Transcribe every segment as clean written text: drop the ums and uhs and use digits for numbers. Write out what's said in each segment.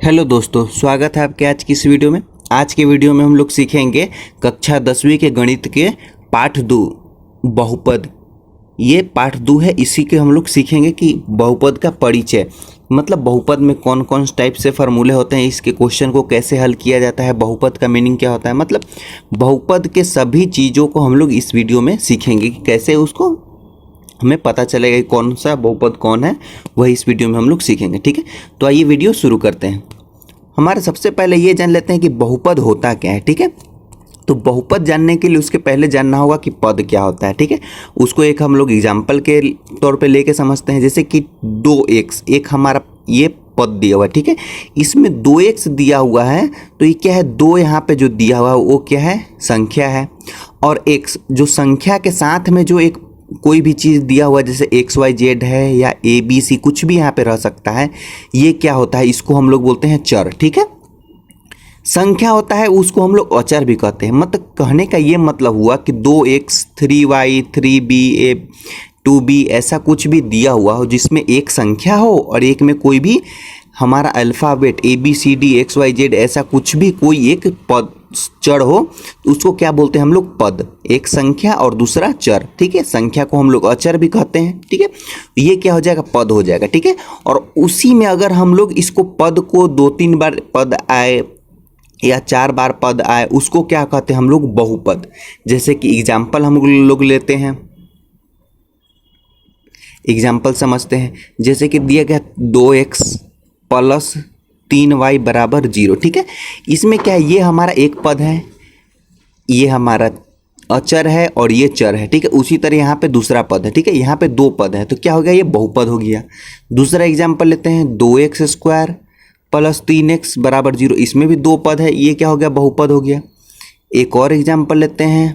Hello दोस्तों, स्वागत है आपके आज की इस वीडियो में। आज के वीडियो में हम लोग सीखेंगे कक्षा 10वीं के गणित के पाठ 2 बहुपद। ये पाठ 2 है, इसी के हम लोग सीखेंगे कि बहुपद का परिचय, मतलब बहुपद में कौन कौन टाइप से फार्मूले होते हैं, इसके क्वेश्चन को कैसे हल किया जाता है, बहुपद का मीनिंग क्या होता है, मतलब बहुपद के सभी चीज़ों को हम लोग इस वीडियो में सीखेंगे कि कैसे उसको हमें पता चलेगा कि कौन सा बहुपद कौन है, वही इस वीडियो में हम लोग सीखेंगे। ठीक है, तो आइए वीडियो शुरू करते हैं। हमारे सबसे पहले ये जान लेते हैं कि बहुपद होता क्या है। ठीक है, तो बहुपद जानने के लिए उसके पहले जानना होगा कि पद क्या होता है। ठीक है, उसको एक हम लोग एग्जाम्पल के तौर पे लेके समझते हैं। जैसे कि 2x, एक हमारा ये पद दिया हुआ है। ठीक है, इसमें 2x दिया हुआ है, तो ये क्या है, 2 यहाँ पे जो दिया हुआ है वो क्या है, संख्या है। और x जो संख्या के साथ में जो एक कोई भी चीज़ दिया हुआ है, जैसे XYZ है या ABC, कुछ भी यहाँ पे रह सकता है, ये क्या होता है, इसको हम लोग बोलते हैं चर। ठीक है, संख्या होता है उसको हम लोग अचर भी कहते हैं। मतलब कहने का ये मतलब हुआ कि 2x 3y 3b 2b ऐसा कुछ भी दिया हुआ हो जिसमें एक संख्या हो और एक में कोई भी हमारा अल्फ़ाबेट ABCD XYZ ऐसा कुछ भी कोई एक पद चर हो, उसको क्या बोलते हैं हम लोग, पद। एक संख्या और दूसरा चर। ठीक है, संख्या को हम लोग अचर भी कहते हैं। ठीक है, ये क्या हो जाएगा, पद हो जाएगा। ठीक है, और उसी में अगर हम लोग इसको पद को 2-3 बार पद आए या 4 बार पद आए, उसको क्या कहते हैं हम लोग, बहुपद। जैसे कि एग्जाम्पल हम लोग लेते हैं, एग्जाम्पल समझते हैं। जैसे कि दिया गया 2x प्लस 3y बराबर 0। ठीक है, इसमें क्या है, ये हमारा एक पद है, ये हमारा अचर है और ये चर है। ठीक है, उसी तरह यहाँ पे दूसरा पद है। ठीक है, यहाँ पे 2 पद है, तो क्या हो गया, ये बहुपद हो गया। दूसरा एग्जाम्पल लेते हैं, 2x स्क्वायर प्लस 3x बराबर 0, इसमें भी 2 पद है, ये क्या हो गया, बहुपद हो गया। एक और एग्जाम्पल लेते हैं,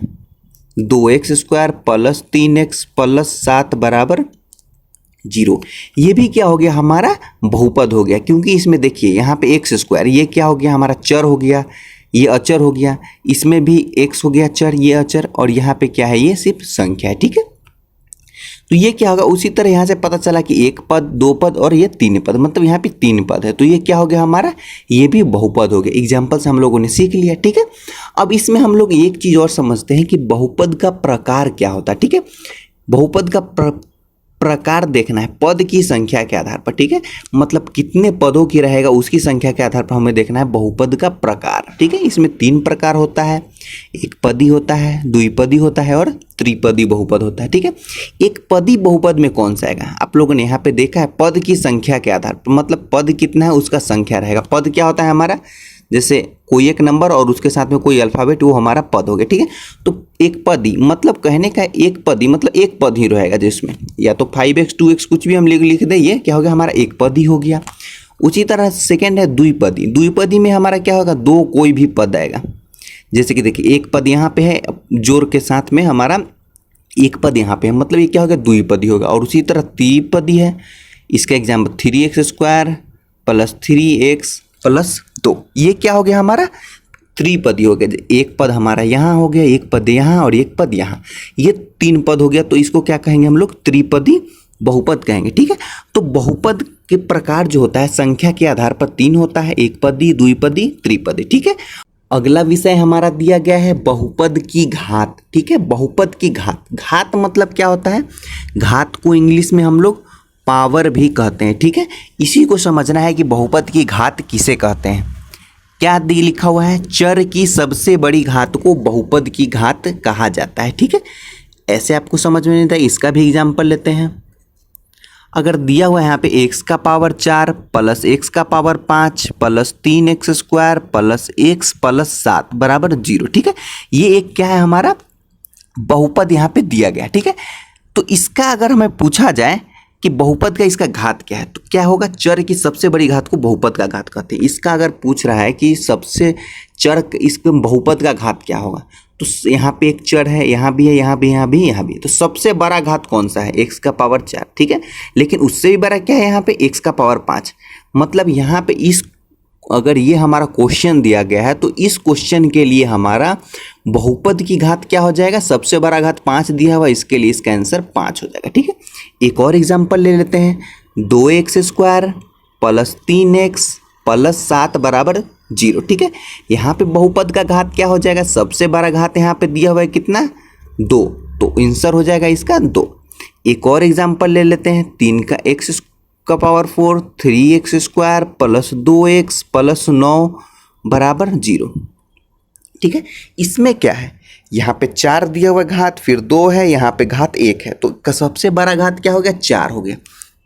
2x square plus 3x plus 7 बराबर 0, ये भी क्या हो गया, हमारा बहुपद हो गया। क्योंकि इसमें देखिए यहाँ पे एक्स स्क्वायर, ये क्या हो गया, हमारा चर हो गया, ये अचर हो गया। इसमें भी x हो गया चर, ये अचर, और यहाँ पे क्या है, ये सिर्फ संख्या है। ठीक है, तो ये क्या होगा, उसी तरह यहाँ से पता चला कि 1 पद 2 पद और ये 3 पद, मतलब यहाँ पे 3 पद है, तो ये क्या हो गया हमारा, ये भी बहुपद हो गया। एग्जाम्पल से हम लोगों ने सीख लिया। ठीक है, अब इसमें हम लोग एक चीज़ और समझते हैं कि बहुपद का प्रकार क्या होता है। ठीक है, बहुपद का प्रकार देखना है पद की संख्या के आधार पर। ठीक है, मतलब कितने पदों की रहेगा उसकी संख्या के आधार पर हमें देखना है बहुपद का प्रकार। ठीक है, इसमें 3 प्रकार होता है, एक पदी होता है, द्विपदी होता है और त्रिपदी बहुपद होता है। ठीक है, एक पदी बहुपद में कौन सा आएगा, आप लोगों ने यहाँ पे देखा है, पद की संख्या के आधार पर, मतलब पद कितना है उसका संख्या रहेगा। पद क्या होता है हमारा, जैसे कोई एक नंबर और उसके साथ में कोई अल्फ़ाबेट, वो हमारा पद हो गया। ठीक है, तो एक पदी मतलब कहने का एक पदी मतलब एक पद ही रहेगा, जिसमें या तो 5x 2x कुछ भी हम लिख दें, ये क्या हो गया, हमारा एक पद ही हो गया। उसी तरह सेकेंड है द्विपदी। द्विपदी में हमारा क्या होगा, 2 कोई भी पद आएगा। जैसे कि देखिए एक पद यहाँ पे है, जोर के साथ में हमारा एक पद यहाँ पे है, मतलब ये क्या होगा, द्विपदी होगा। और उसी तरह त्रिपदी है, इसका example 3x square plus 3x plus 2, ये क्या हो गया, हमारा त्रिपदी हो गया। एक पद हमारा यहाँ हो गया, एक पद यहाँ और एक पद यहाँ, ये 3 पद हो गया, तो इसको क्या कहेंगे हम लोग, त्रिपदी बहुपद कहेंगे। ठीक है, तो बहुपद के प्रकार जो होता है संख्या के आधार पर 3 होता है, एक पदी, द्विपदी, त्रिपदी। ठीक है, अगला विषय हमारा दिया गया है बहुपद की घात। ठीक है, बहुपद की घात, घात मतलब क्या होता है, घात को इंग्लिश में हम लोग पावर भी कहते हैं। ठीक है, इसी को समझना है कि बहुपद की घात किसे कहते हैं। क्या दी लिखा हुआ है, चर की सबसे बड़ी घात को बहुपद की घात कहा जाता है। ठीक है, ऐसे आपको समझ में नहीं था, इसका भी एग्जाम्पल लेते हैं। अगर दिया हुआ है यहाँ पे x का पावर 4 प्लस x का power 5 plus 3x square plus x plus 7 बराबर 0। ठीक है, ये एक क्या है, हमारा बहुपद यहाँ पे दिया गया। ठीक है, तो इसका अगर हमें पूछा जाए कि बहुपद का इसका घात क्या है, तो क्या होगा, चर की सबसे बड़ी घात को बहुपद का घात कहते हैं। इसका अगर पूछ रहा है कि सबसे चर इसके बहुपद का घात क्या होगा, तो यहाँ पे एक चर है, यहाँ भी है, यहाँ भी, यहाँ भी, यहाँ भी, तो सबसे बड़ा घात कौन सा है, x का पावर 4। ठीक है, लेकिन उससे भी बड़ा क्या है, यहाँ पे x का पावर 5। मतलब यहाँ पे इस अगर ये हमारा क्वेश्चन दिया गया है, तो इस क्वेश्चन के लिए हमारा बहुपद की घात क्या हो जाएगा, सबसे बड़ा घात 5 दिया हुआ, इसके लिए इसका आंसर 5 हो जाएगा। ठीक है, एक और एग्जाम्पल ले लेते हैं, 2x square plus 3x plus 7 बराबर 0, ठीक है। यहाँ पे बहुपद का घात क्या हो जाएगा, सबसे बड़ा घात यहाँ पे दिया हुआ है कितना 2, तो आंसर हो जाएगा इसका 2। एक और एग्जाम्पल ले लेते हैं, 3 का x का power 4, 3x square plus 2x plus 9 बराबर 0, ठीक है। इसमें क्या है, यहाँ पे 4 दिया हुआ घात, फिर 2 है, यहाँ पे घात 1 है, तो सबसे बड़ा घात क्या हो गया 4 हो गया,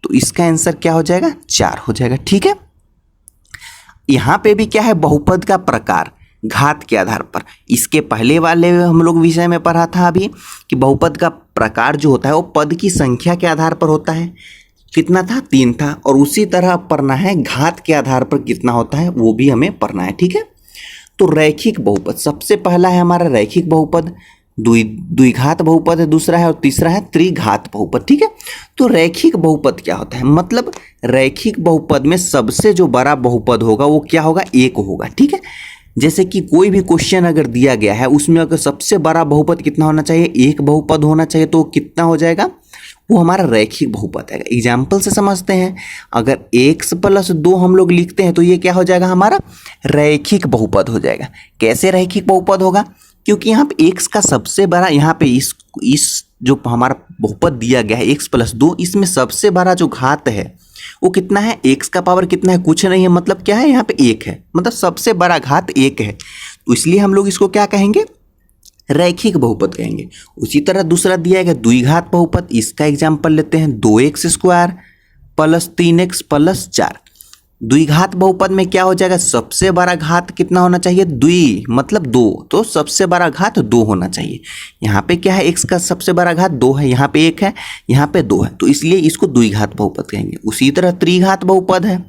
तो इसका आंसर क्या हो जाएगा 4 हो जाएगा, ठीक है। यहाँ पे भी क्या है, बहुपद का प्रकार घात के आधार पर। इसके पहले वाले हम लोग विषय में पढ़ा था अभी कि बहुपद का प्रकार जो होता है वो पद की संख्या के आधार पर होता है, कितना था 3 था, और उसी तरह पढ़ना है घात के आधार पर कितना होता है वो भी हमें पढ़ना है, ठीक है। तो रैखिक बहुपद सबसे पहला है हमारा रैखिक बहुपद, द्विघात बहुपद है दूसरा है, और तीसरा है त्रिघात बहुपद, ठीक है। तो रैखिक बहुपद क्या होता है, मतलब रैखिक बहुपद में सबसे जो बड़ा बहुपद होगा वो क्या होगा 1 होगा, ठीक है। जैसे कि कोई भी क्वेश्चन अगर दिया गया है उसमें अगर सबसे बड़ा बहुपद कितना होना चाहिए, 1 बहुपद होना चाहिए, तो कितना हो जाएगा, वो हमारा रैखिक बहुपद है। एग्जाम्पल से समझते हैं, अगर x प्लस 2 हम लोग लिखते हैं तो ये क्या हो जाएगा हमारा रैखिक बहुपद हो जाएगा। कैसे रैखिक बहुपद होगा, क्योंकि यहाँ पे x का सबसे बड़ा, यहाँ पे इस जो हमारा बहुपद दिया गया है x प्लस 2, इसमें सबसे बड़ा जो घात है वो कितना है, x का पावर कितना है, कुछ नहीं है, मतलब क्या है यहाँ पे 1 है, मतलब सबसे बड़ा घात 1 है, तो इसलिए हम लोग इसको क्या कहेंगे रैखिक बहुपद कहेंगे। उसी तरह दूसरा दिया गया द्विघात बहुपद, इसका एग्जाम्पल लेते हैं, 2x square plus 3x plus 4। द्विघात बहुपद में क्या हो जाएगा, सबसे बड़ा घात कितना होना चाहिए, द्वि मतलब 2, तो सबसे बड़ा घात 2 होना चाहिए। यहाँ पे क्या है, x का सबसे बड़ा घात 2 है, यहाँ पे 1 है, यहाँ पे 2 है, तो इसलिए इसको द्विघात बहुपद कहेंगे। उसी तरह त्रिघात बहुपद है,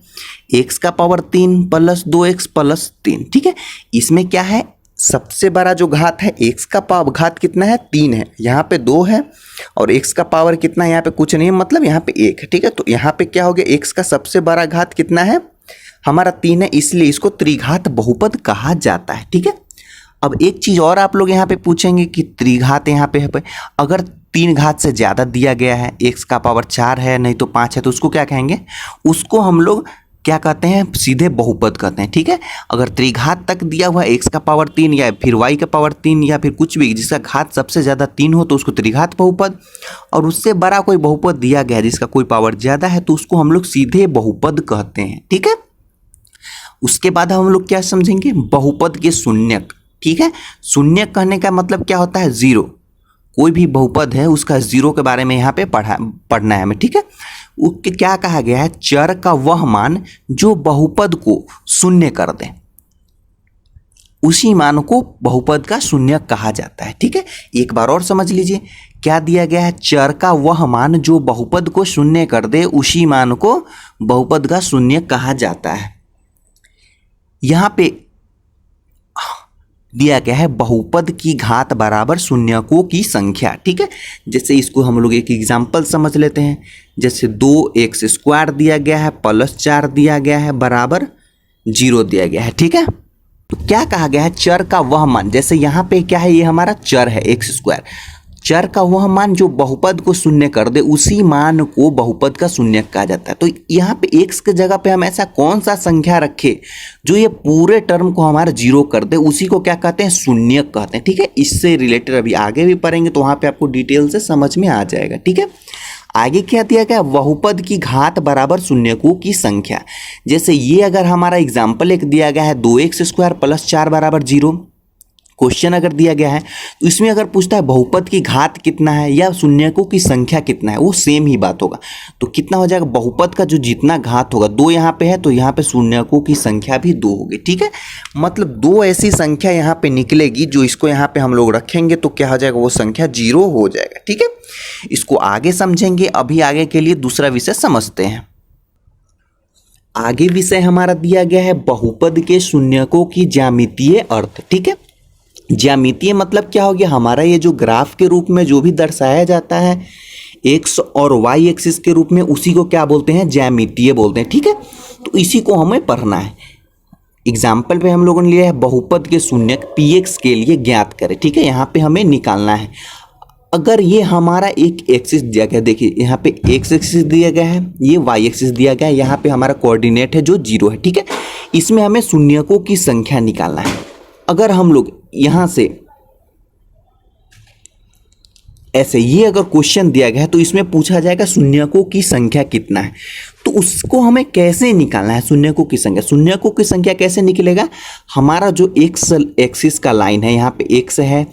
x का पावर 3 प्लस 2x प्लस 3, ठीक है। इसमें क्या है, सबसे बड़ा जो घात है x का पावर घात कितना है 3 है, यहाँ पे 2 है, और x का पावर कितना है, यहाँ पे कुछ नहीं है, मतलब यहाँ पे 1 है, ठीक है। तो यहाँ पे क्या हो गया, x का सबसे बड़ा घात कितना है हमारा 3 है, इसलिए इसको त्रिघात बहुपद कहा जाता है, ठीक है। अब एक चीज़ और आप लोग यहाँ पे पूछेंगे कि त्रिघात यहाँ पे है, अगर 3 घात से ज़्यादा दिया गया है, x का पावर 4 है नहीं तो 5 है, तो उसको क्या कहेंगे, उसको हम लोग क्या कहते हैं, सीधे बहुपद कहते हैं, ठीक है। अगर त्रिघात तक दिया हुआ x का पावर 3 या फिर y का पावर 3 या फिर कुछ भी जिसका घात सबसे ज़्यादा 3 हो तो उसको त्रिघात बहुपद, और उससे बड़ा कोई बहुपद दिया गया है जिसका कोई पावर ज़्यादा है तो उसको हम लोग सीधे बहुपद कहते हैं, ठीक है। उसके बाद हम लोग क्या समझेंगे, बहुपद के शून्यक, ठीक है। शून्यक कहने का मतलब क्या होता है, 0, कोई भी बहुपद है उसका 0 के बारे में यहाँ पे पढ़ना है हमें, ठीक है। उसके क्या कहा गया है, चर का वह मान जो बहुपद को शून्य कर दे, उसी मान को बहुपद का शून्यक कहा जाता है, ठीक है। एक बार और समझ लीजिए, क्या दिया गया है, चर का वह मान जो बहुपद को शून्य कर दे उसी मान को बहुपद का शून्यक कहा जाता है। यहाँ पे दिया गया है बहुपद की घात बराबर शून्यकों की संख्या, ठीक है। जैसे इसको हम लोग एक एग्जाम्पल समझ लेते हैं, जैसे 2x स्क्वायर दिया गया है प्लस 4 दिया गया है बराबर 0 दिया गया है, ठीक है। तो क्या कहा गया है, चर का वह मान, जैसे यहाँ पे क्या है, ये हमारा चर है x स्क्वायर, चर का वह मान जो बहुपद को शून्य कर दे उसी मान को बहुपद का शून्यक कहा जाता है। तो यहाँ पे x के जगह पे हम ऐसा कौन सा संख्या रखे जो ये पूरे टर्म को हमारा 0 कर दे, उसी को क्या कहते हैं, शून्यक कहते हैं, ठीक है। इससे रिलेटेड अभी आगे भी पढ़ेंगे तो वहाँ पे आपको डिटेल से समझ में आ जाएगा, ठीक है। आगे क्या दिया गया, बहुपद की घात बराबर शून्यकों की संख्या। जैसे ये अगर हमारा एग्जाम्पल एक दिया गया है 2x स्क्वायर प्लस 4 बराबर 0, क्वेश्चन अगर दिया गया है तो इसमें अगर पूछता है बहुपद की घात कितना है या शून्यकों की संख्या कितना है, वो सेम ही बात होगा। तो कितना हो जाएगा, बहुपद का जो जितना घात होगा, 2 यहाँ पे है तो यहाँ पे शून्यकों की संख्या भी 2 होगी, ठीक है। मतलब 2 ऐसी संख्या यहाँ पे निकलेगी जो इसको यहाँ पे हम लोग रखेंगे तो क्या हो जाएगा, वो संख्या 0 हो जाएगा, ठीक है। इसको आगे समझेंगे, अभी आगे के लिए दूसरा विषय समझते हैं। आगे विषय हमारा दिया गया है बहुपद के शून्यकों की ज्यामितीय अर्थ, ठीक है। ज्यामितीय मतलब क्या हो गया, हमारा ये जो ग्राफ के रूप में जो भी दर्शाया जाता है x और y एक्सिस के रूप में, उसी को क्या बोलते हैं, ज्यामितीय बोलते हैं, ठीक है। तो इसी को हमें पढ़ना है। एग्जाम्पल पे हम लोगों ने लिया है बहुपद के शून्यक px के लिए ज्ञात करें, ठीक है। यहाँ पे हमें निकालना है। अगर ये हमारा एक एक्सिस दिया गया, देखिए यहाँ पे x एक्सिस दिया गया है, ये y एक्सिस दिया गया है, यहाँ पे हमारा कोऑर्डिनेट है जो 0 है, ठीक है। इसमें हमें शून्यकों की संख्या निकालना है। अगर हम लोग यहाँ से ऐसे ये अगर क्वेश्चन दिया गया है तो इसमें पूछा जाएगा शून्यकों की संख्या कितना है, तो उसको हमें कैसे निकालना है शून्यकों की संख्या। शून्यकों की संख्या कैसे निकलेगा, हमारा जो एक्स एक्सिस का लाइन है, यहाँ पे एक्स है,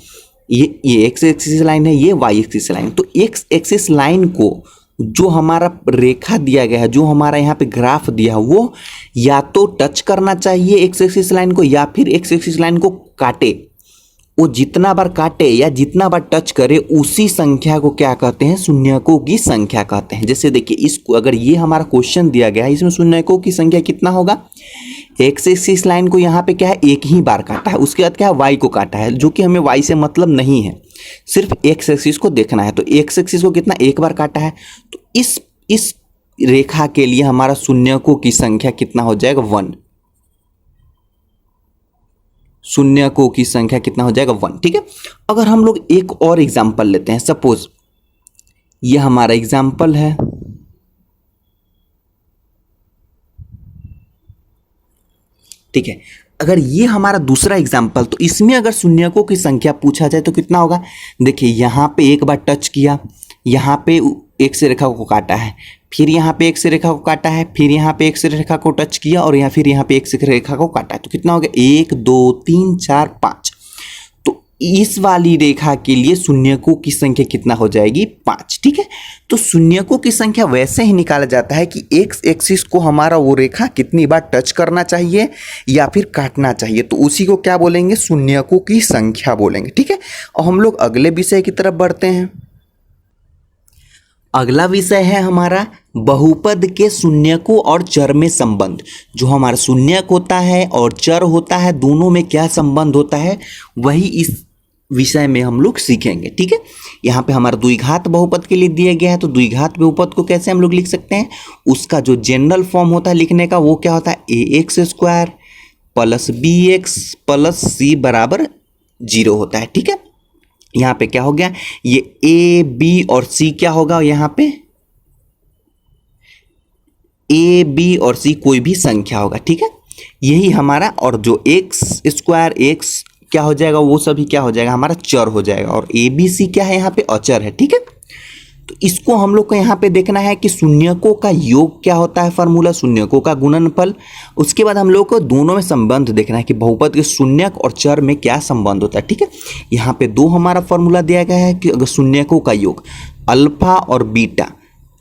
ये एक्स एक्सिस लाइन है, ये वाई एक्सिस लाइन। तो एक्स एक्सिस लाइन को जो हमारा रेखा दिया गया है, जो हमारा यहाँ पे ग्राफ दिया है, वो या तो टच करना चाहिए एक्स एक्सिस लाइन को या फिर एक्स एक्सिस लाइन को काटे। वो जितना बार काटे या जितना बार टच करे उसी संख्या को क्या कहते हैं, शून्यकों की संख्या कहते हैं। जैसे देखिए इसको अगर ये हमारा क्वेश्चन दिया गया है, इसमें शून्यकों की संख्या कितना होगा, एक्स एक्सिस लाइन को यहाँ पे क्या है एक ही बार काटा है, उसके बाद क्या है वाई को काटा है, जो कि हमें वाई से मतलब नहीं है, सिर्फ एक्स एक्सिस को देखना है। तो एक्स एक्सिस को कितना एक बार काटा है, तो इस रेखा के लिए हमारा शून्यकों की संख्या कितना हो जाएगा 1। शून्यकों की संख्या कितना हो जाएगा 1, ठीक है। अगर हम लोग एक और एग्जांपल लेते हैं, सपोज ये हमारा एग्जांपल है, ठीक है। अगर ये हमारा दूसरा एग्जांपल, तो इसमें अगर शून्यकों की संख्या पूछा जाए तो कितना होगा, देखिए यहाँ पे एक बार टच किया, यहाँ पे एक से रेखा को काटा है, फिर यहाँ पे एक से रेखा को काटा है, फिर यहाँ पे एक से रेखा को टच किया और फिर यहाँ पे एक से रेखा को काटा है, तो कितना हो गया 1 2 3 4 5। तो इस वाली रेखा के लिए शून्यकों की संख्या कितना हो जाएगी 5, ठीक है। तो शून्यकों की संख्या वैसे ही निकाला जाता है कि एक्स एक्सिस को हमारा वो रेखा कितनी बार टच करना चाहिए या फिर काटना चाहिए, तो उसी को क्या बोलेंगे, शून्यकों की संख्या बोलेंगे, ठीक है। और हम लोग अगले विषय की तरफ बढ़ते हैं। अगला विषय है हमारा बहुपद के शून्यकों और चर में संबंध। जो हमारा शून्यक होता है और चर होता है, दोनों में क्या संबंध होता है, वही इस विषय में हम लोग सीखेंगे, ठीक है। यहाँ पे हमारा द्विघात बहुपद के लिए दिया गया है, तो द्विघात बहुपद को कैसे हम लोग लिख सकते हैं, उसका जो जनरल फॉर्म होता है लिखने का वो क्या होता है, ax² plus bx plus c बराबर 0 होता है, ठीक है। यहाँ पे क्या हो गया, ये a b और c क्या होगा, यहाँ पे a b और c कोई भी संख्या होगा, ठीक है। यही हमारा, और जो x² x क्या हो जाएगा, वो सभी क्या हो जाएगा, हमारा चर हो जाएगा, और a b c क्या है यहाँ पे अचर है, ठीक है। तो इसको हम लोग को यहाँ पे देखना है कि शून्यकों का योग क्या होता है, फार्मूला शून्यकों का गुणनफल। उसके बाद हम लोग को दोनों में संबंध देखना है कि बहुपद के शून्यक और चर में क्या संबंध होता है, ठीक है। यहाँ पे दो हमारा फार्मूला दिया गया है कि अगर शून्यकों का योग अल्फा और बीटा,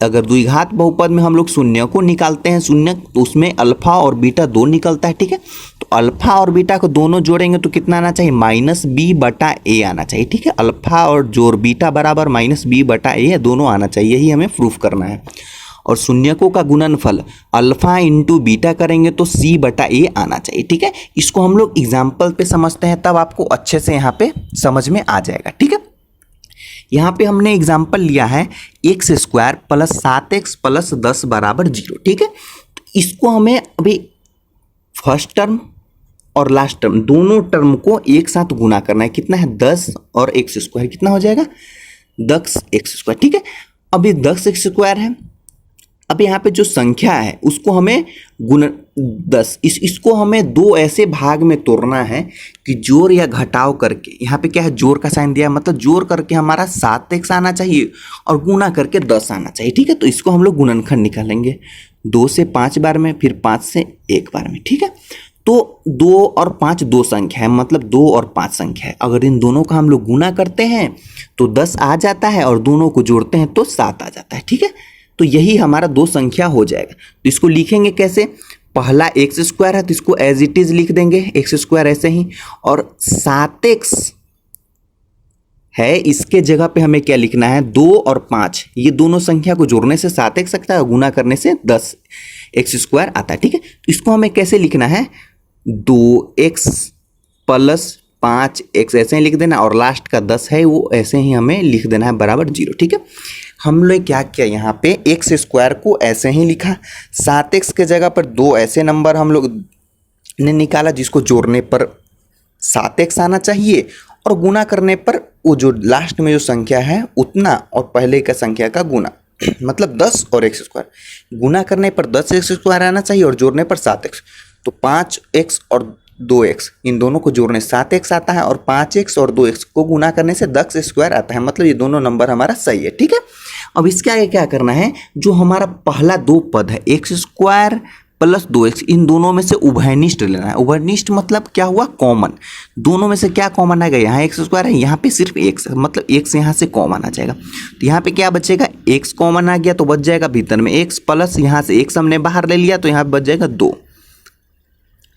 अगर द्विघात बहुपद में हम लोग शून्यकों निकालते हैं शून्यक, तो उसमें अल्फा और बीटा 2 निकलता है, ठीक है। तो अल्फा और बीटा को दोनों जोड़ेंगे तो कितना आना चाहिए, -b/a आना चाहिए, ठीक है। अल्फा और जोड़ बीटा बराबर -b/a दोनों आना चाहिए, यही हमें प्रूफ करना है। और शून्यकों का गुणनफल अल्फा इंटू बीटा करेंगे तो c/a आना चाहिए, ठीक है। इसको हम लोग एग्जाम्पल पे समझते हैं, तब आपको अच्छे से यहाँ पे समझ में आ जाएगा, ठीक है। यहाँ पे हमने एग्जाम्पल लिया है x² प्लस 7x प्लस 10 बराबर 0, ठीक है। तो इसको हमें अभी फर्स्ट टर्म और लास्ट टर्म दोनों टर्म को एक साथ गुना करना है, कितना है 10 और x², कितना हो जाएगा 10x², ठीक है। अभी 10x² है, अब यहाँ पे जो संख्या है उसको हमें गुण 10, इसको हमें दो ऐसे भाग में तोड़ना है कि जोड़ या घटाव करके, यहाँ पे क्या है जोड़ का साइन दिया, मतलब जोड़ करके हमारा 7x आना चाहिए और गुना करके 10 आना चाहिए, ठीक है। तो इसको हम लोग गुणनखंड निकालेंगे, 2 से 5 बार में, फिर 5 से 1 बार में, ठीक है। तो 2 और 5 दो संख्या है, मतलब 2 और 5 संख्या है। अगर इन दोनों का हम लोग गुना करते हैं तो 10 आ जाता है और दोनों को जोड़ते हैं तो 7 आ जाता है, ठीक है। तो यही हमारा दो संख्या हो जाएगा। तो इसको लिखेंगे कैसे, पहला x² है तो इसको एज इट इज लिख देंगे x² ऐसे ही, और 7x है इसके जगह पे हमें क्या लिखना है 2 और 5, ये दोनों संख्या को जोड़ने से 7x सकता है और गुना करने से 10x² आता है, ठीक है। तो इसको हमें कैसे लिखना है 2x प्लस 5x ऐसे ही लिख देना, और लास्ट का 10 है वो ऐसे ही हमें लिख देना है बराबर 0, ठीक है। हम लोग क्या किया, यहाँ पे x² को ऐसे ही लिखा, 7x के जगह पर 2 ऐसे नंबर हम लोग ने निकाला जिसको जोड़ने पर 7x आना चाहिए और गुना करने पर वो जो लास्ट में जो संख्या है उतना और पहले का संख्या का गुना, मतलब 10 और x², गुना करने पर 10x² आना चाहिए और जोड़ने पर 7x। तो 5x और 2x इन दोनों को जोड़ने 7x आता है और 5x और 2x को गुना करने से 10² आता है, मतलब ये दोनों नंबर हमारा सही है। ठीक है, अब इसके आगे क्या करना है, जो हमारा पहला दो पद है x² प्लस 2x इन दोनों में से उभयनिष्ठ लेना है। उभयनिष्ठ मतलब क्या हुआ, कॉमन। दोनों में से क्या कॉमन आएगा, यहाँ x² है, यहाँ पे सिर्फ x है, मतलब x यहाँ से कॉमन आ जाएगा। तो यहाँ पे क्या बचेगा, x कॉमन आ गया तो बच जाएगा भीतर में x प्लस यहाँ से x हमने बाहर ले लिया तो यहाँ पे बच जाएगा 2,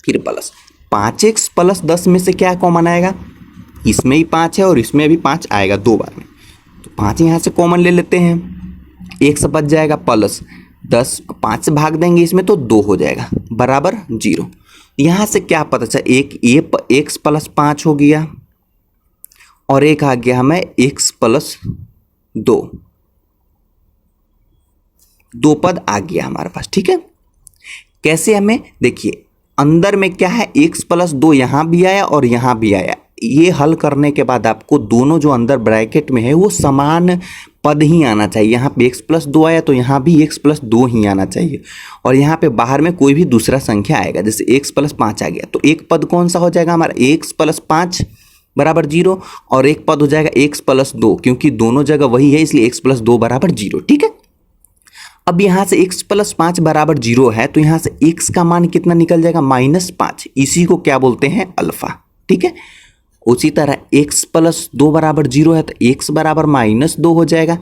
फिर प्लस 5x प्लस 10 में से क्या कॉमन आएगा, इसमें ही 5 है और इसमें भी 5 आएगा 2 बार में, तो 5 यहाँ से कॉमन ले लेते हैं, x बच जाएगा प्लस 10 5 से भाग देंगे इसमें तो 2 हो जाएगा बराबर 0। यहाँ से क्या पता चला, एक ये x प्लस 5 हो गया और एक आ गया हमें x प्लस 2, 2 पद आ गया हमारे पास। ठीक है, कैसे हमें देखिए अंदर में क्या है, x प्लस 2 यहाँ भी आया और यहाँ भी आया। ये हल करने के बाद आपको दोनों जो अंदर ब्रैकेट में है वो समान पद ही आना चाहिए। यहाँ पे x प्लस 2 आया तो यहाँ भी x प्लस 2 ही आना चाहिए, और यहाँ पे बाहर में कोई भी दूसरा संख्या आएगा, जैसे x प्लस 5 आ गया तो एक पद कौन सा हो जाएगा हमारा, x प्लस 5 बराबर 0, और एक पद हो जाएगा x प्लस 2, क्योंकि दोनों जगह वही है इसलिए x प्लस 2 बराबर 0। ठीक है, अब यहाँ से x प्लस 5 बराबर 0 है तो यहाँ से x का मान कितना निकल जाएगा, -5, इसी को क्या बोलते हैं, अल्फा। ठीक है, उसी तरह x प्लस 2 बराबर 0 है तो x बराबर -2 हो जाएगा,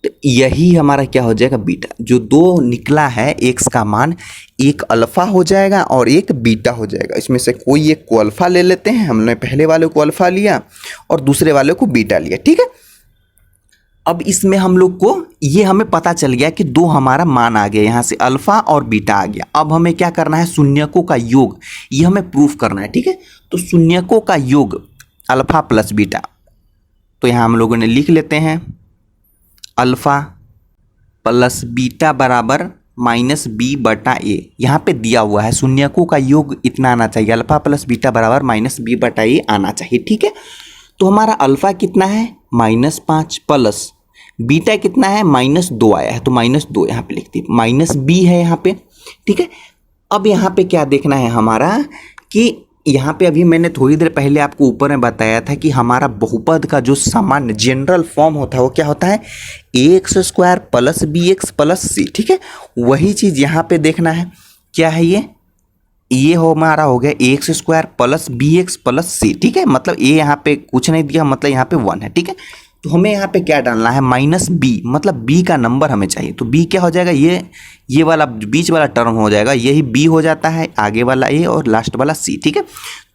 तो यही हमारा क्या हो जाएगा, बीटा। जो 2 निकला है x का मान, एक अल्फा हो जाएगा और एक बीटा हो जाएगा। इसमें से कोई एक को अल्फा ले लेते हैं, हमने पहले वाले को अल्फा लिया और दूसरे वाले को बीटा लिया। ठीक है, अब इसमें हम लोग को ये हमें पता चल गया कि 2 हमारा मान आ गया, यहाँ से अल्फा और बीटा आ गया। अब हमें क्या करना है, शून्यकों का योग, ये हमें प्रूफ करना है। ठीक है, तो शून्यकों का योग अल्फा प्लस बीटा, तो यहाँ हम लोगों ने लिख लेते हैं अल्फा प्लस बीटा बराबर -b/a। यहाँ पे दिया हुआ है शून्यकों का योग इतना आना चाहिए, अल्फा प्लस बीटा बराबर -b/a आना चाहिए। ठीक है, तो हमारा अल्फा कितना है, -5 प्लस बीटा कितना है, -2 आया है तो -2 यहाँ पे लिख दी, -b है यहाँ पे। ठीक है, अब यहाँ पे क्या देखना है हमारा कि यहाँ पे अभी मैंने थोड़ी देर पहले आपको ऊपर में बताया था कि हमारा बहुपद का जो सामान्य जनरल फॉर्म होता है वो क्या होता है, ax² plus bx plus c। ठीक है, वही चीज़ यहाँ पे देखना है, क्या है ये हो हमारा हो गया ax² plus bx plus c। ठीक है, मतलब a यहाँ पे कुछ नहीं दिया, मतलब यहाँ पे 1 है। ठीक है, तो हमें यहाँ पे क्या डालना है, -b, मतलब b का नंबर हमें चाहिए। तो b क्या हो जाएगा, ये वाला बीच वाला टर्म हो जाएगा, यही b हो जाता है, आगे वाला a और लास्ट वाला c। ठीक है,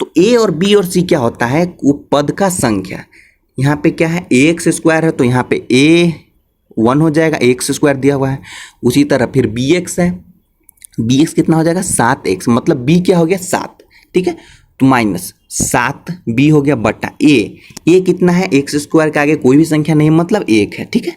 तो a और b और c क्या होता है, वो पद का संख्या। यहाँ पे क्या है, ax² है तो यहाँ पे a 1 हो जाएगा, ax² दिया हुआ है। उसी तरह फिर bx है, bx कितना हो जाएगा, 7x, मतलब b क्या हो गया 7। ठीक है, तो -7b हो गया बटा a कितना है, x² के आगे कोई भी संख्या नहीं मतलब 1 है। ठीक है,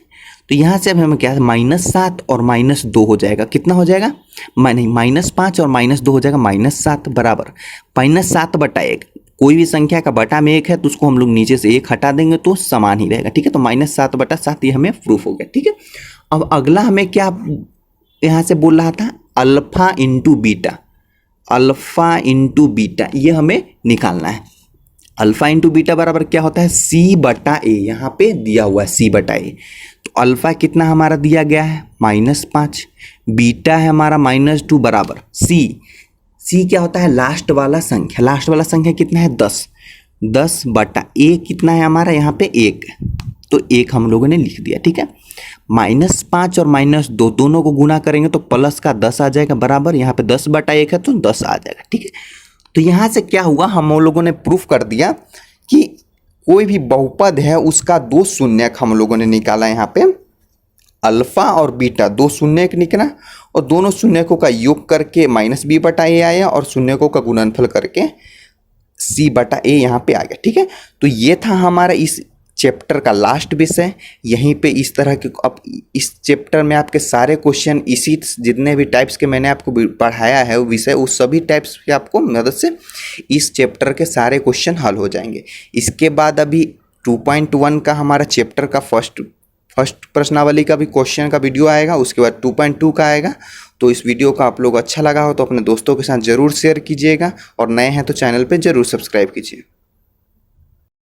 तो यहाँ से अब हमें क्या है, -7 और -2 हो जाएगा, कितना हो जाएगा, -5 और -2 हो जाएगा -7 बराबर -7/1। कोई भी संख्या का बटा में 1 है तो उसको हम लोग नीचे से 1 हटा देंगे तो समान ही रहेगा। ठीक है, तो -7/7 ये हमें प्रूफ हो गया। ठीक है, अब अगला हमें क्या यहाँ से बोल रहा था, alpha into beta, alpha into beta ये हमें निकालना है। अल्फा इंटू बीटा बराबर क्या होता है, c/a, यहाँ पे दिया हुआ है c/a। तो अल्फा कितना हमारा दिया गया है, -5, बीटा है हमारा -2 बराबर c क्या होता है, लास्ट वाला संख्या। लास्ट वाला संख्या कितना है, 10/a कितना है हमारा, यहाँ पे 1, तो 1 हम लोगों ने लिख दिया। ठीक है, -5 और -2 दोनों को गुना करेंगे तो प्लस का 10 आ जाएगा बराबर, यहाँ पे 10/1 है तो 10 आ जाएगा। ठीक है, तो यहाँ से क्या हुआ, हम लोगों ने प्रूफ कर दिया कि कोई भी बहुपद है उसका 2 शून्यक हम लोगों ने निकाला। यहाँ पे अल्फा और बीटा 2 शून्यक निकला और दोनों शून्यकों का योग करके -b/a आया और शून्यकों का गुणनफल करके c/a यहाँ पे आ गया। ठीक है, तो ये था हमारा इस चैप्टर का लास्ट विषय। यहीं पे इस तरह के, अब इस चैप्टर में आपके सारे क्वेश्चन इसी जितने भी टाइप्स के मैंने आपको पढ़ाया है वो विषय, उस सभी टाइप्स के आपको मदद से इस चैप्टर के सारे क्वेश्चन हल हो जाएंगे। इसके बाद अभी 2.1 का हमारा चैप्टर का फर्स्ट फर्स्ट प्रश्नावली का भी क्वेश्चन का वीडियो आएगा, उसके बाद 2.2 का आएगा। तो इस वीडियो का आप लोग अच्छा लगा हो तो अपने दोस्तों के साथ ज़रूर शेयर कीजिएगा, और नए हैं तो चैनल पे ज़रूर सब्सक्राइब कीजिए।